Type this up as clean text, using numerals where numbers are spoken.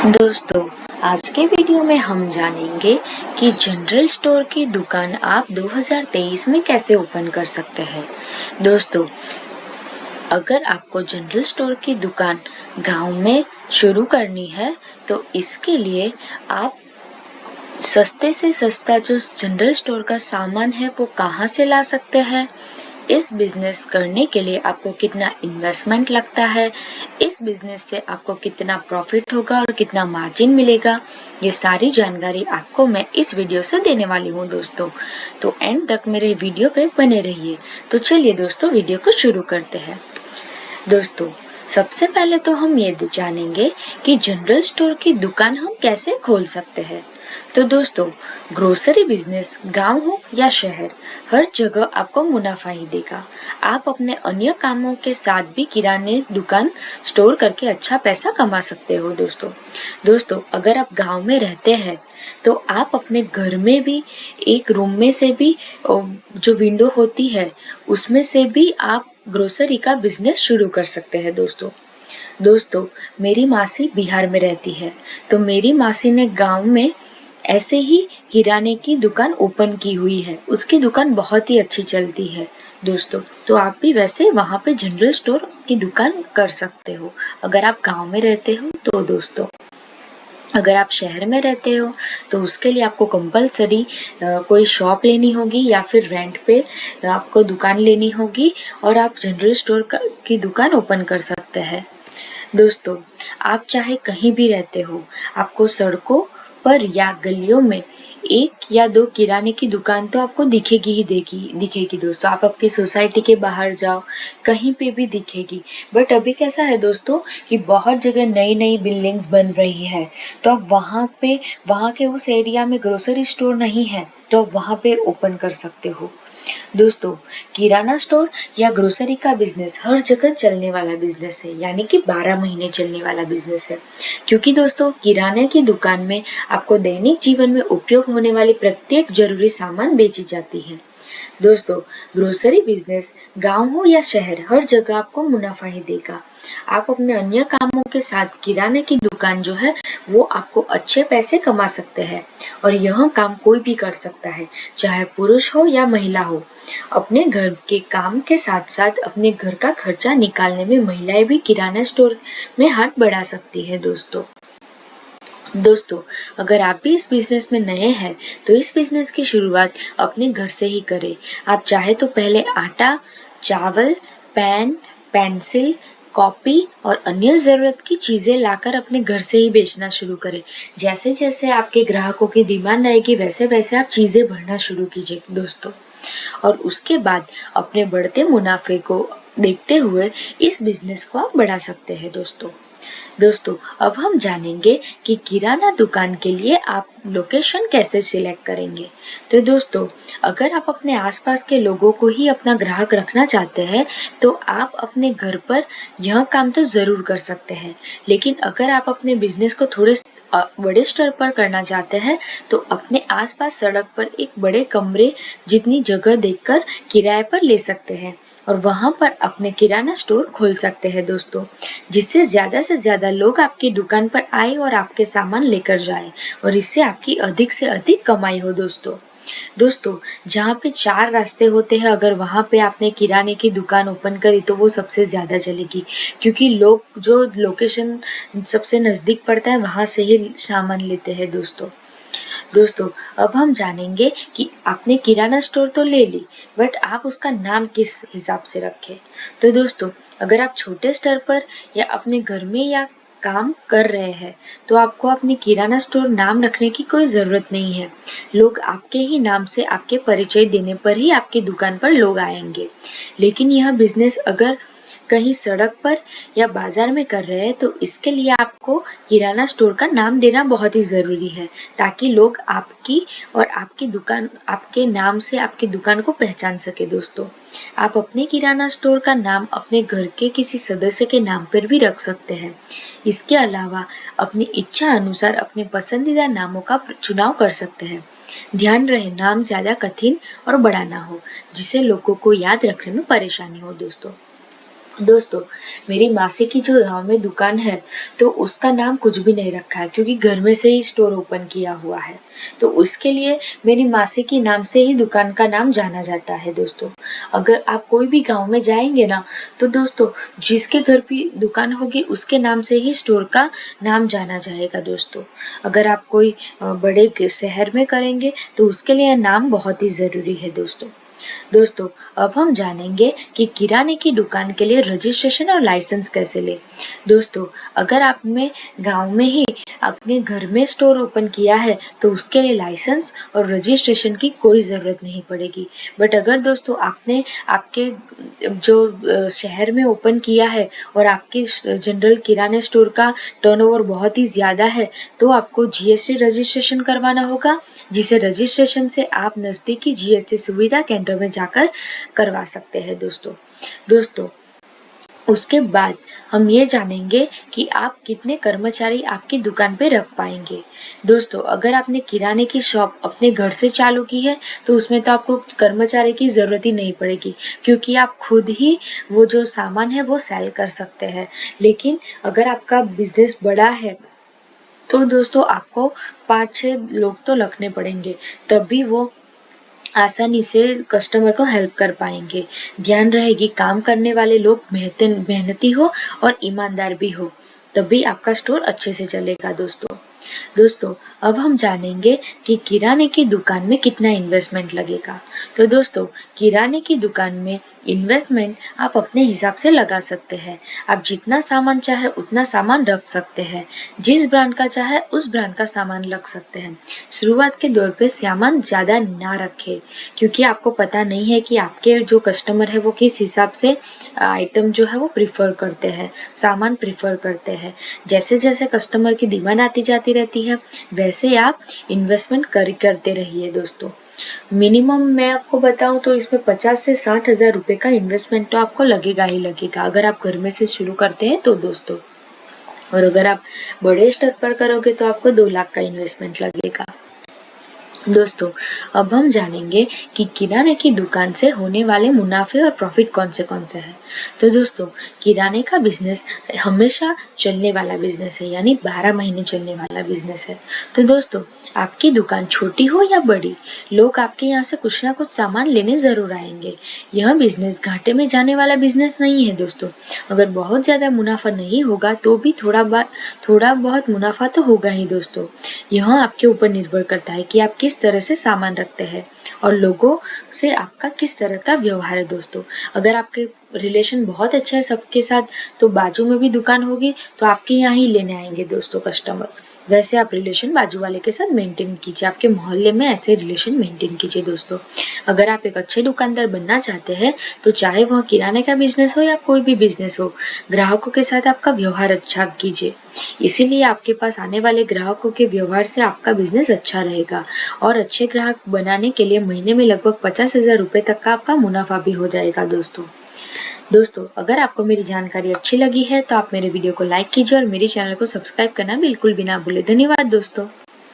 दोस्तों, आज के वीडियो में हम जानेंगे कि जनरल स्टोर की दुकान आप 2023 में कैसे ओपन कर सकते हैं। दोस्तों, अगर आपको जनरल स्टोर की दुकान गांव में शुरू करनी है तो इसके लिए आप सस्ते से सस्ता जो जनरल स्टोर का सामान है वो कहाँ से ला सकते हैं, इस बिजनेस करने के लिए आपको कितना इन्वेस्टमेंट लगता है, इस बिजनेस से आपको कितना प्रॉफिट होगा और कितना मार्जिन मिलेगा, ये सारी जानकारी आपको मैं इस वीडियो से देने वाली हूँ दोस्तों। तो एंड तक मेरे वीडियो पे बने रहिए। तो चलिए दोस्तों, वीडियो को शुरू करते हैं। दोस्तों, सबसे पहले तो हम ये जानेंगे कि जनरल स्टोर की दुकान हम कैसे खोल सकते हैं। तो दोस्तों, ग्रोसरी बिजनेस गांव हो या शहर, हर जगह आपको मुनाफा ही देगा। आप अपने अन्य कामों के साथ भी किराने दुकान स्टोर करके अच्छा पैसा कमा सकते हो दोस्तों, अगर आप गांव में रहते हैं तो आप अपने घर में भी एक रूम में से भी जो विंडो होती है उसमें से भी आप ग्रोसरी का बिजनेस शुरू कर सकते हैं दोस्तों, मेरी मासी बिहार में रहती है, तो मेरी मासी ने गांव में ऐसे ही किराने की दुकान ओपन की हुई है। उसकी दुकान बहुत ही अच्छी चलती है दोस्तों। तो आप भी वैसे वहाँ पे जनरल स्टोर की दुकान कर सकते हो अगर आप गांव में रहते हो तो दोस्तों। अगर आप शहर में रहते हो तो उसके लिए आपको कंपलसरी कोई शॉप लेनी होगी या फिर रेंट पे आपको दुकान लेनी होगी और आप जनरल स्टोर की दुकान ओपन कर सकते हैं दोस्तों। आप चाहे कहीं भी रहते हो, आपको सड़कों पर या गलियों में एक या दो किराने की दुकान तो आपको दिखेगी ही दिखेगी दोस्तों। आप आपकी सोसाइटी के बाहर जाओ, कहीं पे भी दिखेगी। बट अभी कैसा है दोस्तों कि बहुत जगह नई नई बिल्डिंग्स बन रही है, तो आप वहाँ के उस एरिया में ग्रोसरी स्टोर नहीं है तो आप वहाँ पे ओपन कर सकते हो दोस्तों। किराना स्टोर या ग्रोसरी का बिजनेस हर जगह चलने वाला बिजनेस है, यानी कि 12 महीने चलने वाला बिजनेस है। क्योंकि दोस्तों, किराने की दुकान में आपको दैनिक जीवन में उपयोग होने वाली प्रत्येक जरूरी सामान बेची जाती है दोस्तों। ग्रोसरी बिजनेस गांव हो या शहर, हर जगह आपको मुनाफा ही देगा। आप अपने अन्य कामों के साथ किराने की दुकान जो है वो आपको अच्छे पैसे कमा सकते हैं और यह काम कोई भी कर सकता है, चाहे पुरुष हो या महिला हो। अपने घर के काम के साथ साथ अपने घर का खर्चा निकालने में महिलाएं भी किराना स्टोर में हाथ बढ़ा सकती है दोस्तों, अगर आप भी इस बिजनेस में नए हैं तो इस बिजनेस की शुरुआत अपने घर से ही करें। आप चाहे तो पहले आटा, चावल, पेन, पेंसिल, कॉपी और अन्य ज़रूरत की चीज़ें लाकर अपने घर से ही बेचना शुरू करें। जैसे जैसे आपके ग्राहकों की डिमांड आएगी वैसे वैसे आप चीज़ें भरना शुरू कीजिए दोस्तों। और उसके बाद अपने बढ़ते मुनाफे को देखते हुए इस बिजनेस को आप बढ़ा सकते हैं दोस्तों, अब हम जानेंगे कि किराना दुकान के लिए आप लोकेशन कैसे सिलेक्ट करेंगे। तो दोस्तों, अगर आप अपने आसपास के लोगों को ही अपना ग्राहक रखना चाहते हैं तो आप अपने घर पर यह काम तो ज़रूर कर सकते हैं, लेकिन अगर आप अपने बिजनेस को थोड़े बड़े स्तर पर करना चाहते हैं तो अपने आसपास सड़क पर एक बड़े कमरे जितनी जगह देखकर किराए पर ले सकते हैं और वहाँ पर अपने किराना स्टोर खोल सकते हैं दोस्तों, जिससे ज़्यादा से ज़्यादा लोग आपकी दुकान पर आए और आपके सामान लेकर जाए और इससे आपकी अधिक से अधिक कमाई हो दोस्तों, जहाँ पे 4 रास्ते होते हैं, अगर वहाँ पे आपने किराने की दुकान ओपन करी तो वो सबसे ज़्यादा चलेगी, क्योंकि लोग जो लोकेशन सबसे नज़दीक पड़ता है वहाँ से ही सामान लेते हैं दोस्तों, अब हम जानेंगे कि आपने किराना स्टोर तो ले ली, बट आप उसका नाम किस हिसाब से रखें। तो दोस्तों, अगर आप छोटे स्तर पर या अपने घर में या काम कर रहे हैं तो आपको अपनी किराना स्टोर नाम रखने की कोई ज़रूरत नहीं है। लोग आपके ही नाम से आपके परिचय देने पर ही आपकी दुकान पर लोग आएंगे। लेकिन यह बिजनेस अगर कहीं सड़क पर या बाजार में कर रहे हैं तो इसके लिए आपको किराना स्टोर का नाम देना बहुत ही ज़रूरी है, ताकि लोग आपकी और आपकी दुकान, आपके नाम से आपकी दुकान को पहचान सके दोस्तों। आप अपने किराना स्टोर का नाम अपने घर के किसी सदस्य के नाम पर भी रख सकते हैं। इसके अलावा अपनी इच्छा अनुसार अपने पसंदीदा नामों का चुनाव कर सकते हैं। ध्यान रहे नाम ज़्यादा कठिन और बड़ा ना हो, जिससे लोगों को याद रखने में परेशानी हो दोस्तों। दोस्तों, मेरी मासी की जो गाँव में दुकान है, तो उसका नाम कुछ भी नहीं रखा है क्योंकि घर में से ही स्टोर ओपन किया हुआ है। तो उसके लिए मेरी मासी के नाम से ही दुकान का नाम जाना जाता है दोस्तों। अगर आप कोई भी गाँव में जाएँगे ना, तो दोस्तों जिसके घर भी दुकान होगी उसके नाम से ही स्टोर का नाम जाना जाएगा दोस्तों। अगर आप कोई बड़े शहर में करेंगे तो उसके लिए नाम बहुत ही ज़रूरी है दोस्तों। दोस्तों, अब हम जानेंगे कि किराने की दुकान के लिए रजिस्ट्रेशन और लाइसेंस कैसे लें। दोस्तों, अगर आपने गांव में ही अपने घर में स्टोर ओपन किया है तो उसके लिए लाइसेंस और रजिस्ट्रेशन की कोई ज़रूरत नहीं पड़ेगी। बट अगर दोस्तों आपने आपके जो शहर में ओपन किया है और आपके जनरल किराने स्टोर का टर्नओवर बहुत ही ज़्यादा है, तो आपको जीएसटी रजिस्ट्रेशन करवाना होगा, जिसे रजिस्ट्रेशन से आप नज़दीकी जीएसटी सुविधा केंद्र में जाकर करवा सकते हैं दोस्तों, उसके बाद हम ये जानेंगे कि आप कितने कर्मचारी आपकी दुकान पे रख पाएंगे। दोस्तों, अगर आपने किराने की शॉप अपने घर से चालू की है तो उसमें तो आपको कर्मचारी की ज़रूरत ही नहीं पड़ेगी क्योंकि आप खुद ही वो जो सामान है वो सेल कर सकते हैं। लेकिन अगर आपका बिजनेस बड़ा है तो दोस्तों आपको 5-6 लोग तो रखने पड़ेंगे, तब भी वो आसानी से कस्टमर को हेल्प कर पाएंगे। ध्यान रहेगी काम करने वाले लोग मेहनती हो और ईमानदार भी हो, तभी आपका स्टोर अच्छे से चलेगा दोस्तों, अब हम जानेंगे कि किराने की दुकान में कितना इन्वेस्टमेंट लगेगा। तो दोस्तों, किराने की दुकान में इन्वेस्टमेंट आप अपने हिसाब से लगा सकते हैं। आप जितना सामान चाहे उतना सामान रख सकते हैं। जिस ब्रांड का चाहे उस ब्रांड का सामान रख सकते हैं। शुरुआत के दौर पे सामान ज़्यादा ना रखें क्योंकि आपको पता नहीं है कि आपके जो कस्टमर है वो किस हिसाब से आइटम जो है वो प्रिफर करते हैं, सामान प्रिफर करते हैं। जैसे जैसे कस्टमर की डिमांड आती जाती रहती है वैसे आप इन्वेस्टमेंट करते रहिए दोस्तों। मिनिमम मैं आपको बताऊं तो इसमें 50 से 60 हज़ार रुपये का इन्वेस्टमेंट तो आपको लगेगा ही लगेगा अगर आप घर में से शुरू करते हैं तो दोस्तों। और अगर आप बड़े स्तर पर करोगे तो आपको 2 लाख का इन्वेस्टमेंट लगेगा। दोस्तों, अब हम जानेंगे कि किराने की दुकान से होने वाले मुनाफे और प्रॉफिट कौन से हैं। तो दोस्तों, किराने का बिजनेस हमेशा चलने वाला बिजनेस है, यानी 12 महीने चलने वाला बिजनेस है। तो दोस्तों, आपकी दुकान छोटी हो या बड़ी, लोग आपके यहाँ से कुछ ना कुछ सामान लेने ज़रूर आएंगे। यह बिजनेस घाटे में जाने वाला बिजनेस नहीं है दोस्तों। अगर बहुत ज़्यादा मुनाफा नहीं होगा तो भी थोड़ा बहुत मुनाफा तो होगा ही दोस्तों। यह आपके ऊपर निर्भर करता है कि आप किस तरह से सामान रखते हैं और लोगों से आपका किस तरह का व्यवहार है दोस्तों। अगर आपके रिलेशन बहुत अच्छा है सबके साथ तो बाजू में भी दुकान होगी तो आपके यहाँ ही लेने आएंगे दोस्तों कस्टमर। वैसे आप रिलेशन बाजू वाले के साथ मेंटेन कीजिए, आपके मोहल्ले में ऐसे रिलेशन मेंटेन कीजिए दोस्तों। अगर आप एक अच्छे दुकानदार बनना चाहते हैं तो चाहे वह किराने का बिजनेस हो या कोई भी बिजनेस हो, ग्राहकों के साथ आपका व्यवहार अच्छा कीजिए। इसीलिए आपके पास आने वाले ग्राहकों के व्यवहार से आपका बिजनेस अच्छा रहेगा और अच्छे ग्राहक बनाने के लिए महीने में लगभग 50,000 रुपये तक का आपका मुनाफा भी हो जाएगा दोस्तों, अगर आपको मेरी जानकारी अच्छी लगी है तो आप मेरे वीडियो को लाइक कीजिए और मेरे चैनल को सब्सक्राइब करना बिल्कुल भी ना भूलें। धन्यवाद दोस्तों।